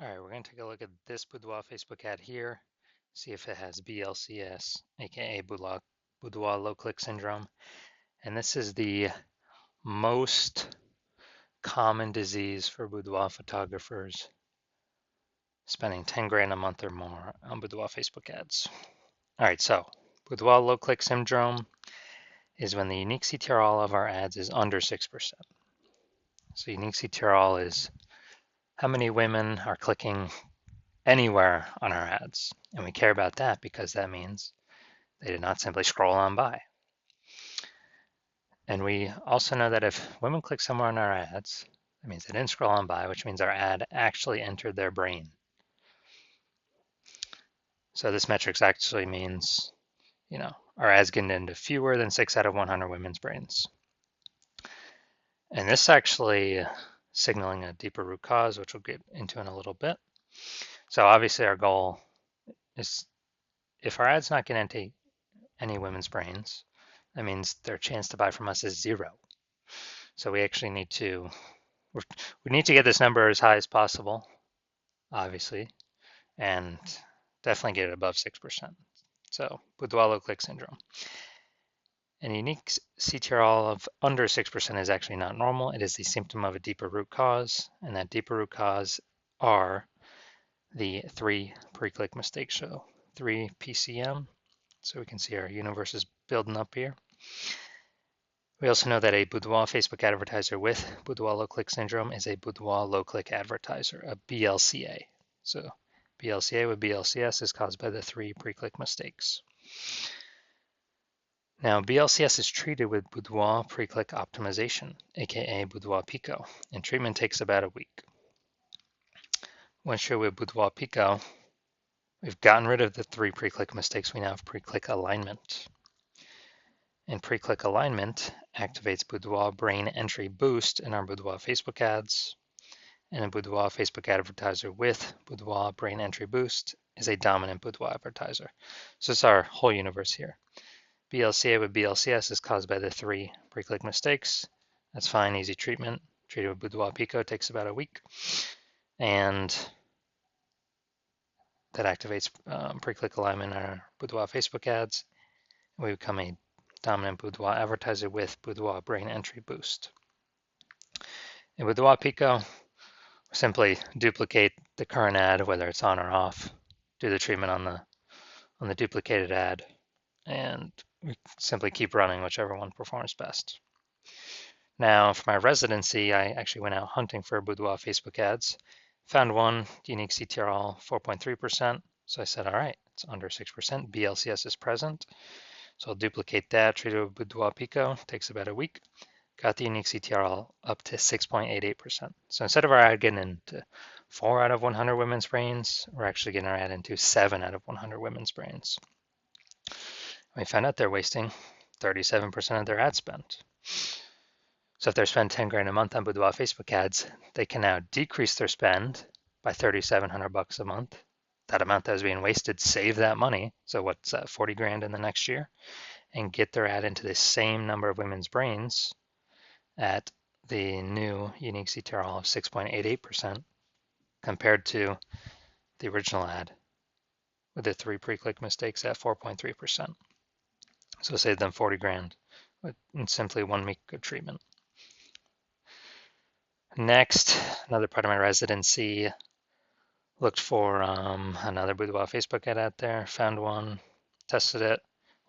All right, we're going to take a look at this Boudoir Facebook ad here, see if it has BLCS, aka Boudoir Low Click Syndrome. And this is the most common disease for boudoir photographers spending 10 grand a month or more on boudoir Facebook ads. All right, so Boudoir Low Click Syndrome is when the unique CTRL of our ads is under 6%. So unique CTRL is how many women are clicking anywhere on our ads. And we care about that because that means they did not simply scroll on by. And we also know that if women click somewhere on our ads, that means they didn't scroll on by, which means our ad actually entered their brain. So this metric actually means, our ads get into fewer than 6 out of 100 women's brains. And this actually signaling a deeper root cause, which we'll get into in a little bit. So obviously our goal is if our ad's not getting into any women's brains, that means their chance to buy from us is 0. So we actually need to get this number as high as possible, obviously, and definitely get it above 6%. So Boudoir Low Click Syndrome. An unique CTRL of under 6% is actually not normal. It is the symptom of a deeper root cause, and that deeper root cause are the 3 pre-click mistakes. So 3 PCM. So we can see our universe is building up here. We also know that a Boudoir Facebook advertiser with Boudoir Low Click Syndrome is a Boudoir Low Click advertiser, a BLCA. So BLCA with BLCS is caused by the 3 pre-click mistakes. Now, BLCS is treated with Boudoir pre-click optimization, aka Boudoir Pico, and treatment takes about a week. Once you're with Boudoir Pico, we've gotten rid of the 3 pre-click mistakes. We now have pre-click alignment. And pre-click alignment activates Boudoir Brain Entry Boost in our Boudoir Facebook ads. And a Boudoir Facebook advertiser with Boudoir Brain Entry Boost is a dominant Boudoir advertiser. So this is our whole universe here. BLCA with BLCS is caused by the 3 pre-click mistakes. That's fine, easy treatment. Treated with Boudoir Pico takes about a week. And that activates pre-click alignment in our Boudoir Facebook ads. We become a dominant Boudoir advertiser with Boudoir Brain Entry Boost. In Boudoir Pico, simply duplicate the current ad, whether it's on or off, do the treatment on the duplicated ad, and we simply keep running whichever one performs best. Now, for my residency, I actually went out hunting for Boudoir Facebook ads, found one, unique CTRL 4.3%. So I said, all right, it's under 6%, BLCS is present. So I'll duplicate that, treat it with Boudoir Pico, takes about a week. Got the unique CTRL up to 6.88%. So instead of our ad getting into 4 out of 100 women's brains, we're actually getting our ad into 7 out of 100 women's brains. We found out they're wasting 37% of their ad spend. So if they're spending 10 grand a month on Boudoir Facebook ads, they can now decrease their spend by $3,700 a month. That amount that was being wasted, save that money. So what's that, 40 grand in the next year? And get their ad into the same number of women's brains at the new unique CTRL of 6.88% compared to the original ad with the 3 pre-click mistakes at 4.3%. So save them 40 grand in simply 1 week of treatment. Next, another part of my residency, looked for another Boudoir Facebook ad out there, found one, tested it,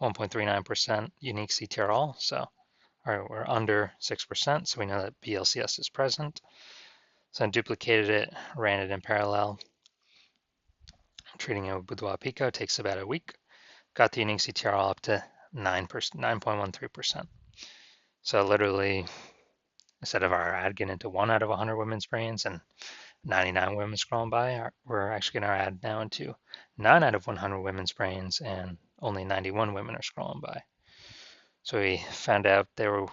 1.39% unique CTRL. So we're under 6%, so we know that BLCS is present. So I duplicated it, ran it in parallel. Treating it with Boudoir Pico takes about a week. Got the unique CTRL up to 9.13%. So literally, instead of our ad getting into 1 out of 100 women's brains and 99 women scrolling by, we're actually getting our ad now into 9 out of 100 women's brains and only 91 women are scrolling by. So we found out they were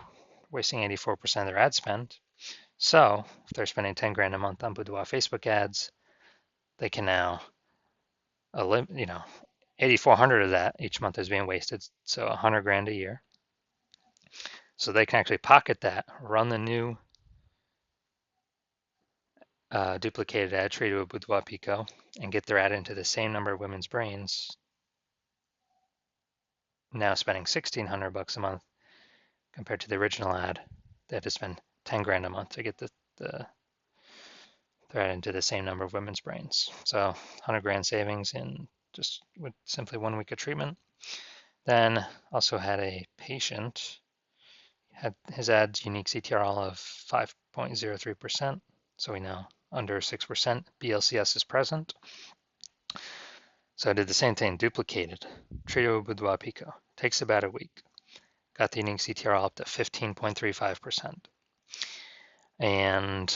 wasting 84% of their ad spend. So if they're spending 10 grand a month on Boudoir Facebook ads, they can now, 8,400 of that each month is being wasted. So 100 grand a year. So they can actually pocket that, run the new duplicated ad treated with Boudoir Pico and get their ad into the same number of women's brains, now spending $1,600 a month compared to the original ad, they had to spend 10 grand a month to get their ad into the same number of women's brains. So 100 grand savings in just with simply 1 week of treatment. Then also had a patient, had his ad's unique CTRL of 5.03%, so we know under 6% BLCS is present. So I did the same thing, duplicated, treated with Boudoir Pico. Takes about a week. Got the unique CTRL up to 15.35%. And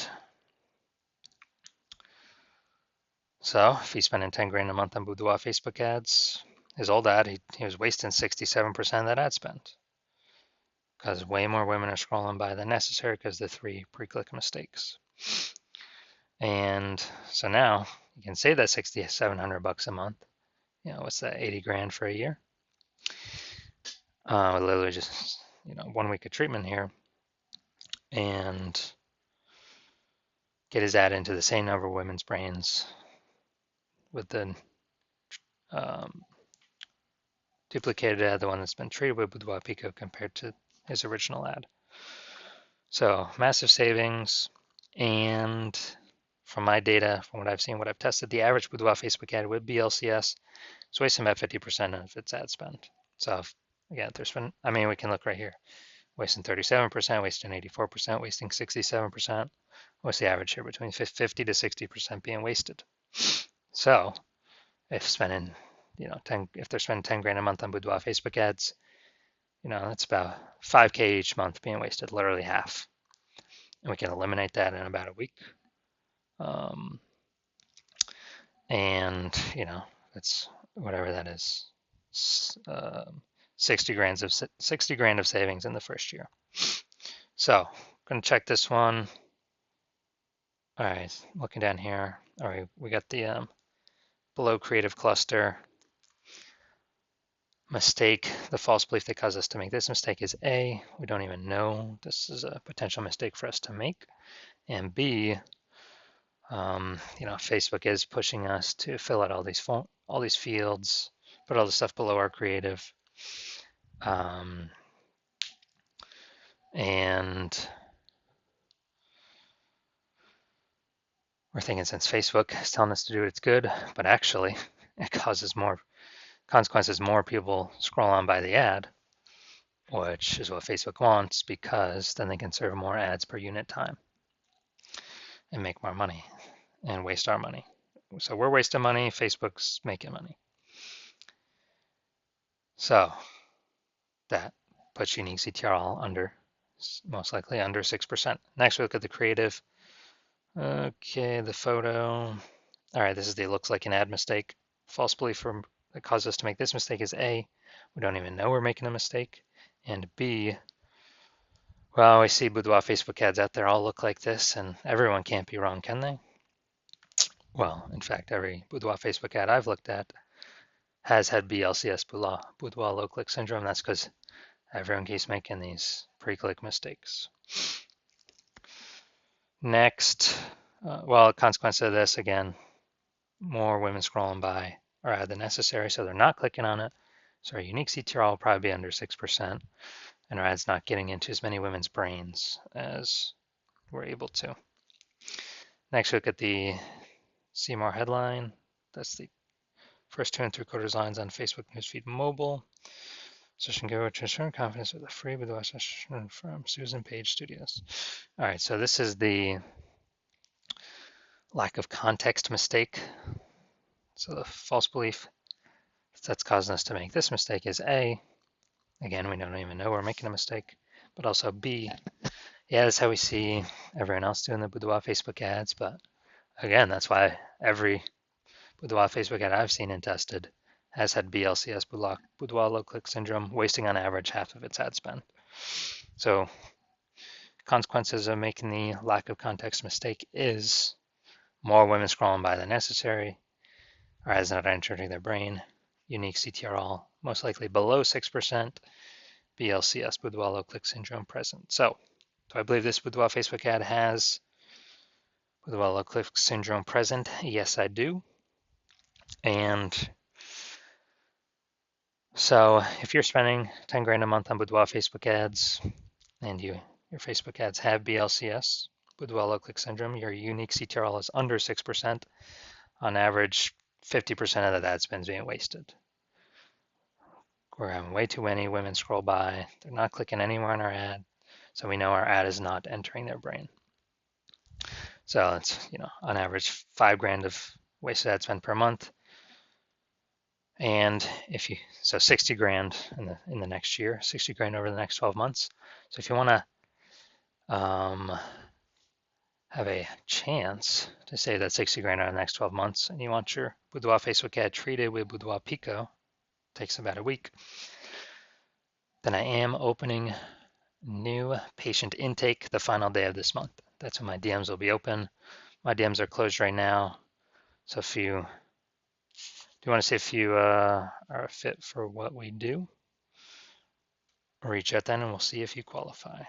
so if he's spending 10 grand a month on Boudoir Facebook ads, his old ad, he was wasting 67% of that ad spend, because way more women are scrolling by than necessary because of the 3 pre-click mistakes. And so now you can save that $6,700 a month. You know, what's that, 80 grand for a year? Literally just, 1 week of treatment here, and get his ad into the same number of women's brains with the duplicated ad, the one that's been treated with Boudoir Pico compared to his original ad. So massive savings, and from my data, from what I've seen, what I've tested, the average Boudoir Facebook ad with BLCS is wasting about 50% of its ad spend. So again, there's been, we can look right here, wasting 37%, wasting 84%, wasting 67%. What's the average here? Between 50 to 60% being wasted. So if spending, if they're spending 10 grand a month on Boudoir Facebook ads, that's about 5K each month being wasted, literally half. And we can eliminate that in about a week. And, it's whatever that is, 60 grand of savings in the first year. So I'm going to check this one. All right, looking down here. All right, we got the below creative cluster mistake. The false belief that caused us to make this mistake is A, we don't even know this is a potential mistake for us to make. And B, Facebook is pushing us to fill out all these fields, put all the stuff below our creative. And we're thinking since Facebook is telling us to do it, it's good, but actually it causes more consequences, more people scroll on by the ad, which is what Facebook wants, because then they can serve more ads per unit time and make more money and waste our money. So we're wasting money, Facebook's making money. So that puts unique CTRL under, most likely under 6%. Next we look at the creative. Okay, the photo. All right, this is the looks like an ad mistake. False belief that caused us to make this mistake is A, we don't even know we're making a mistake. And B, well, we see Boudoir Facebook ads out there all look like this, and everyone can't be wrong, can they? Well, in fact, every Boudoir Facebook ad I've looked at has had BLCS, Boudoir Low Click Syndrome. That's because everyone keeps making these pre-click mistakes. Next, consequence of this, again, more women scrolling by our ad than necessary, so they're not clicking on it. So our unique CTRL will probably be under 6%, and our ad's not getting into as many women's brains as we're able to. Next, look at the See More headline. That's the first 2 and 3/4 lines on Facebook Newsfeed Mobile. Session go to ensure confidence with a free Boudoir session from Susan Page Studios. All right, so this is the lack of context mistake. So the false belief that's causing us to make this mistake is A, again, we don't even know we're making a mistake, but also B, yeah, that's how we see everyone else doing the Boudoir Facebook ads, but again, that's why every Boudoir Facebook ad I've seen and tested has had BLCS, Boudoir Low Click Syndrome, wasting on average half of its ad spend. So consequences of making the lack of context mistake is more women scrolling by than necessary, or ads not entering their brain, unique CTRL, most likely below 6%, BLCS, Boudoir Low Click Syndrome present. So do I believe this Boudoir Facebook ad has Boudoir Low Click Syndrome present? Yes, I do. And so if you're spending 10 grand a month on Boudoir Facebook ads and your Facebook ads have BLCS, Boudoir Low Click Syndrome, your unique CTRL is under 6%. On average, 50% of that ad spend is being wasted. We're having way too many women scroll by. They're not clicking anywhere on our ad. So we know our ad is not entering their brain. So it's, on average 5 grand of wasted ad spend per month. And so 60 grand in the next year, 60 grand over the next 12 months. So if you want to have a chance to save that 60 grand over the next 12 months, and you want your Boudoir Facebook ad treated with Boudoir Pico, takes about a week, then I am opening new patient intake the final day of this month. That's when my DMs will be open. My DMs are closed right now. So if you want to see if you are a fit for what we do, reach out then and we'll see if you qualify.